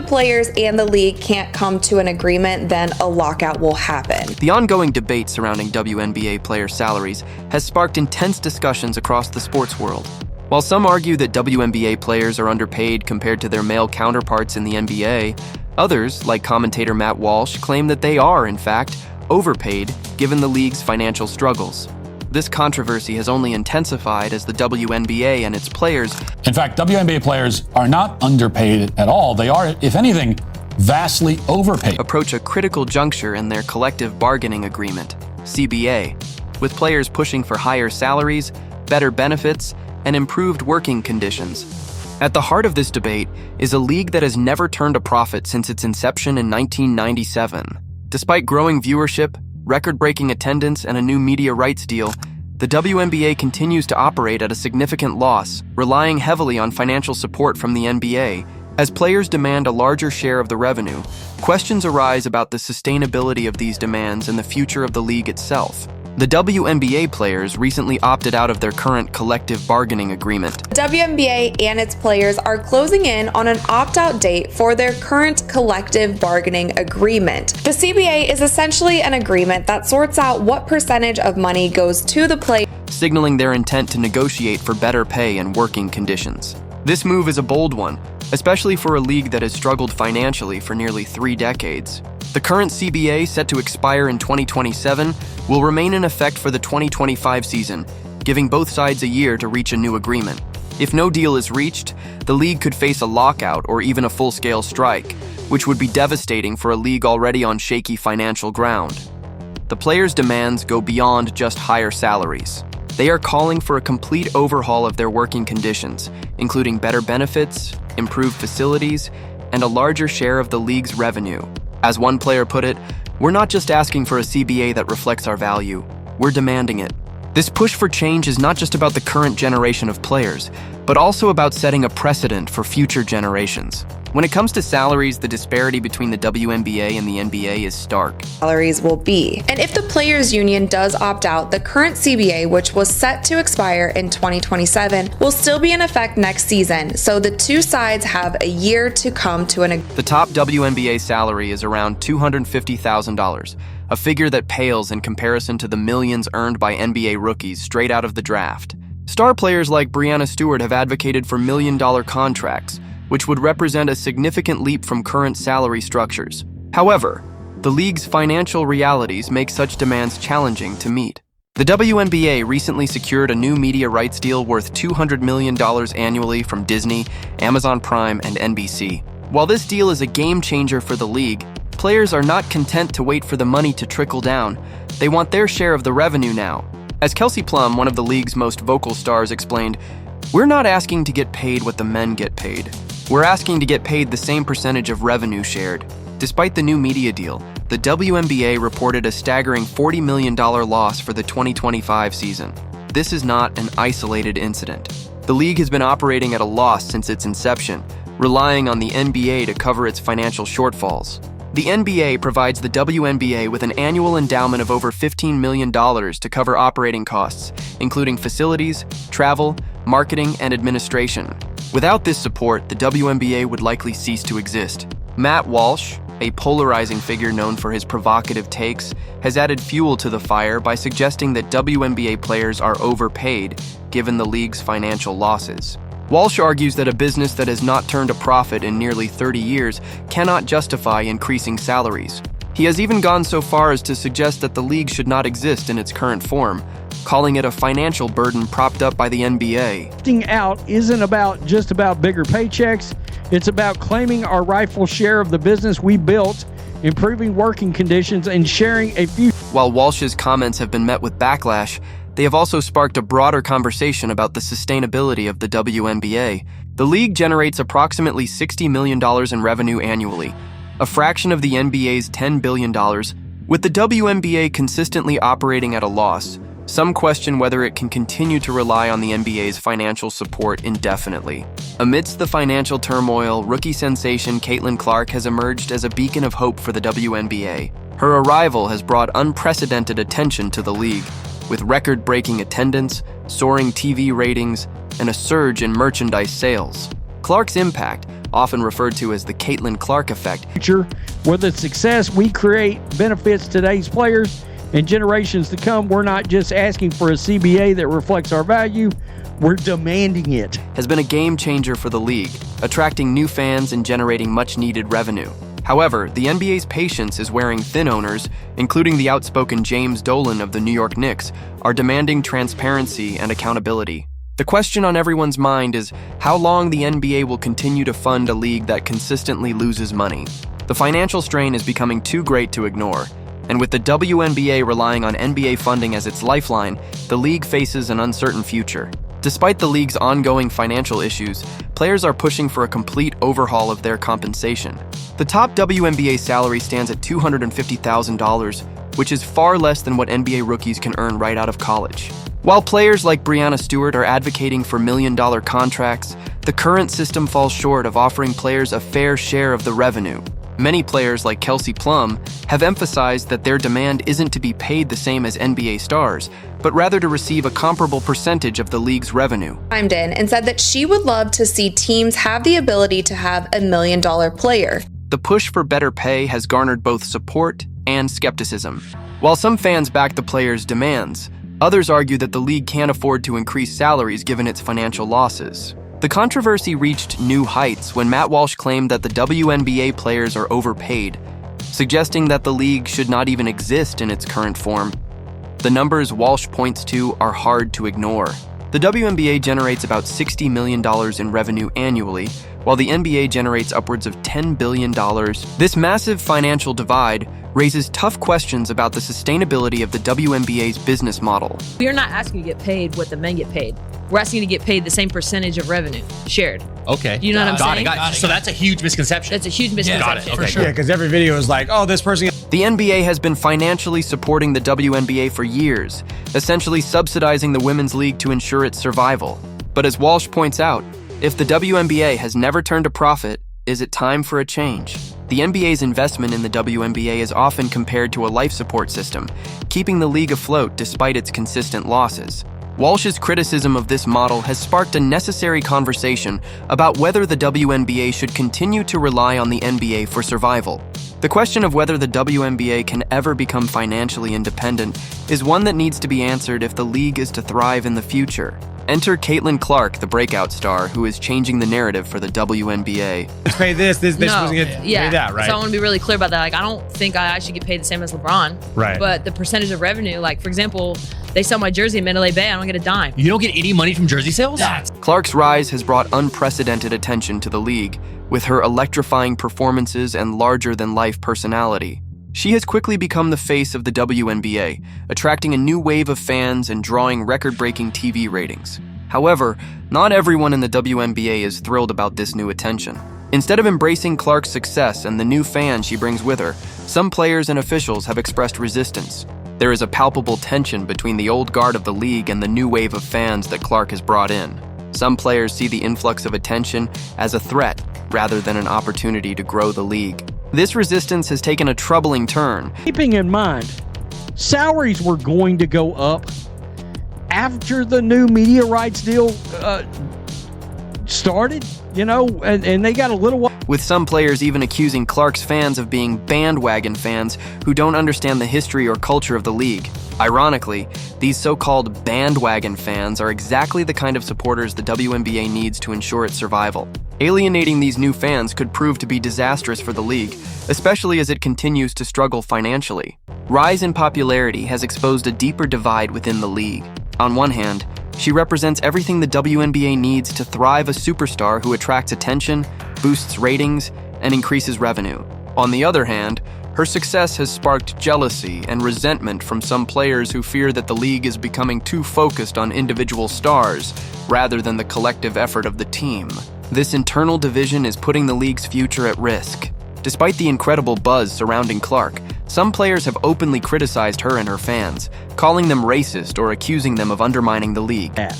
players and the league can't come to an agreement, then a lockout will happen. The ongoing debate surrounding WNBA player salaries has sparked intense discussions across the sports world. While some argue that WNBA players are underpaid compared to their male counterparts in the NBA, others, like commentator Matt Walsh, claim that they are, in fact, overpaid given the league's financial struggles. This controversy has only intensified as the WNBA and its players— In fact, WNBA players are not underpaid at all. They are, if anything, vastly overpaid— approach a critical juncture in their collective bargaining agreement, CBA, with players pushing for higher salaries, better benefits, and improved working conditions. At the heart of this debate is a league that has never turned a profit since its inception in 1997. Despite growing viewership, record-breaking attendance, and a new media rights deal, the WNBA continues to operate at a significant loss, relying heavily on financial support from the NBA. As players demand a larger share of the revenue, questions arise about the sustainability of these demands and the future of the league itself. The WNBA players recently opted out of their current collective bargaining agreement. The WNBA and its players are closing in on an opt-out date for their current collective bargaining agreement. The CBA is essentially an agreement that sorts out what percentage of money goes to the player, signaling their intent to negotiate for better pay and working conditions. This move is a bold one, especially for a league that has struggled financially for nearly 3 decades. The current CBA, set to expire in 2027, will remain in effect for the 2025 season, giving both sides a year to reach a new agreement. If no deal is reached, the league could face a lockout or even a full-scale strike, which would be devastating for a league already on shaky financial ground. The players' demands go beyond just higher salaries. They are calling for a complete overhaul of their working conditions, including better benefits, improved facilities, and a larger share of the league's revenue. As one player put it, "We're not just asking for a CBA that reflects our value, we're demanding it." This push for change is not just about the current generation of players, but also about setting a precedent for future generations. When it comes to salaries, the disparity between the WNBA and the NBA is stark. Salaries will be. And if the players' union does opt out, the current CBA, which was set to expire in 2027, will still be in effect next season. So the two sides have a year to come to an agreement. The top WNBA salary is around $250,000, a figure that pales in comparison to the millions earned by NBA rookies straight out of the draft. Star players like Breanna Stewart have advocated for million-dollar contracts, which would represent a significant leap from current salary structures. However, the league's financial realities make such demands challenging to meet. The WNBA recently secured a new media rights deal worth $200 million annually from Disney, Amazon Prime, and NBC. While this deal is a game changer for the league, players are not content to wait for the money to trickle down. They want their share of the revenue now. As Kelsey Plum, one of the league's most vocal stars, explained, "We're not asking to get paid what the men get paid. We're asking to get paid the same percentage of revenue shared." Despite the new media deal, the WNBA reported a staggering $40 million loss for the 2025 season. This is not an isolated incident. The league has been operating at a loss since its inception, relying on the NBA to cover its financial shortfalls. The NBA provides the WNBA with an annual endowment of over $15 million to cover operating costs, including facilities, travel, marketing, and administration. Without this support, the WNBA would likely cease to exist. Matt Walsh, a polarizing figure known for his provocative takes, has added fuel to the fire by suggesting that WNBA players are overpaid given the league's financial losses. Walsh argues that a business that has not turned a profit in nearly 30 years cannot justify increasing salaries. He has even gone so far as to suggest that the league should not exist in its current form, calling it a financial burden propped up by the NBA. Opting out isn't just about bigger paychecks. It's about claiming our rightful share of the business we built, improving working conditions, and sharing a future. While Walsh's comments have been met with backlash, they have also sparked a broader conversation about the sustainability of the WNBA. The league generates approximately $60 million in revenue annually, a fraction of the NBA's $10 billion. With the WNBA consistently operating at a loss, some question whether it can continue to rely on the NBA's financial support indefinitely. Amidst the financial turmoil, rookie sensation Caitlin Clark has emerged as a beacon of hope for the WNBA. Her arrival has brought unprecedented attention to the league, with record-breaking attendance, soaring TV ratings, and a surge in merchandise sales. Clark's impact, often referred to as the Caitlin Clark effect. Where the success we create benefits today's players and generations to come. We're not just asking for a CBA that reflects our value, we're demanding it. Has been a game changer for the league, attracting new fans and generating much-needed revenue. However, the NBA's patience is wearing thin. Owners, including the outspoken James Dolan of the New York Knicks, are demanding transparency and accountability. The question on everyone's mind is how long the NBA will continue to fund a league that consistently loses money. The financial strain is becoming too great to ignore, and with the WNBA relying on NBA funding as its lifeline, the league faces an uncertain future. Despite the league's ongoing financial issues, players are pushing for a complete overhaul of their compensation. The top WNBA salary stands at $250,000, which is far less than what NBA rookies can earn right out of college. While players like Breanna Stewart are advocating for million-dollar contracts, the current system falls short of offering players a fair share of the revenue. Many players like Kelsey Plum have emphasized that their demand isn't to be paid the same as NBA stars, but rather to receive a comparable percentage of the league's revenue. Chimed in and said that she would love to see teams have the ability to have a million-dollar player. The push for better pay has garnered both support and skepticism. While some fans back the players' demands, others argue that the league can't afford to increase salaries given its financial losses. The controversy reached new heights when Matt Walsh claimed that the WNBA players are overpaid, suggesting that the league should not even exist in its current form. The numbers Walsh points to are hard to ignore. The WNBA generates about $60 million in revenue annually, while the NBA generates upwards of $10 billion. This massive financial divide raises tough questions about the sustainability of the WNBA's business model. We are not asking you to get paid what the men get paid. We're asking you to get paid the same percentage of revenue shared. Okay. Do you know what I'm saying? Got it. So that's a huge misconception. That's a huge misconception. Got it. Okay. Yeah, because every video is like, oh, this person. The NBA has been financially supporting the WNBA for years, essentially subsidizing the women's league to ensure its survival. But as Walsh points out, if the WNBA has never turned a profit, is it time for a change? The NBA's investment in the WNBA is often compared to a life support system, keeping the league afloat despite its consistent losses. Walsh's criticism of this model has sparked a necessary conversation about whether the WNBA should continue to rely on the NBA for survival. The question of whether the WNBA can ever become financially independent is one that needs to be answered if the league is to thrive in the future. Enter Caitlin Clark, the breakout star, who is changing the narrative for the WNBA. Pay this No. person gets pay that, right? So I want to be really clear about that. Like, I don't think I should get paid the same as LeBron. Right. But the percentage of revenue, like, for example, they sell my jersey in Mandalay Bay, I don't get a dime. You don't get any money from jersey sales? Clark's rise has brought unprecedented attention to the league, with her electrifying performances and larger-than-life personality. She has quickly become the face of the WNBA, attracting a new wave of fans and drawing record-breaking TV ratings. However, not everyone in the WNBA is thrilled about this new attention. Instead of embracing Clark's success and the new fans she brings with her, some players and officials have expressed resistance. There is a palpable tension between the old guard of the league and the new wave of fans that Clark has brought in. Some players see the influx of attention as a threat rather than an opportunity to grow the league. This resistance has taken a troubling turn. Keeping in mind, salaries were going to go up after the new media rights deal started, and they got a little while. With some players even accusing Clark's fans of being bandwagon fans who don't understand the history or culture of the league. Ironically, these so-called bandwagon fans are exactly the kind of supporters the WNBA needs to ensure its survival. Alienating these new fans could prove to be disastrous for the league, especially as it continues to struggle financially. Rise in popularity has exposed a deeper divide within the league. On one hand, she represents everything the WNBA needs to thrive: a superstar who attracts attention, boosts ratings, and increases revenue. On the other hand, her success has sparked jealousy and resentment from some players who fear that the league is becoming too focused on individual stars rather than the collective effort of the team. This internal division is putting the league's future at risk. Despite the incredible buzz surrounding Clark, some players have openly criticized her and her fans, calling them racist or accusing them of undermining the league. That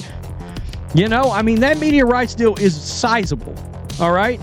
media rights deal is sizable, all right?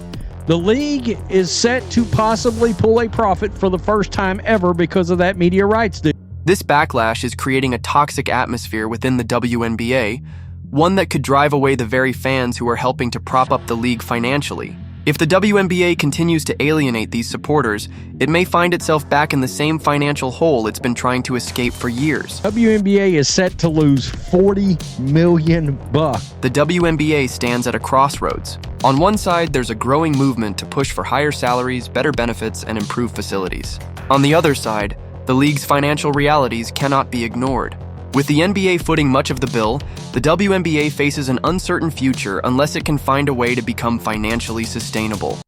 The league is set to possibly pull a profit for the first time ever because of that media rights deal. This backlash is creating a toxic atmosphere within the WNBA, one that could drive away the very fans who are helping to prop up the league financially. If the WNBA continues to alienate these supporters, it may find itself back in the same financial hole it's been trying to escape for years. WNBA is set to lose $40 million. The WNBA stands at a crossroads. On one side, there's a growing movement to push for higher salaries, better benefits, and improved facilities. On the other side, the league's financial realities cannot be ignored. With the NBA footing much of the bill, the WNBA faces an uncertain future unless it can find a way to become financially sustainable.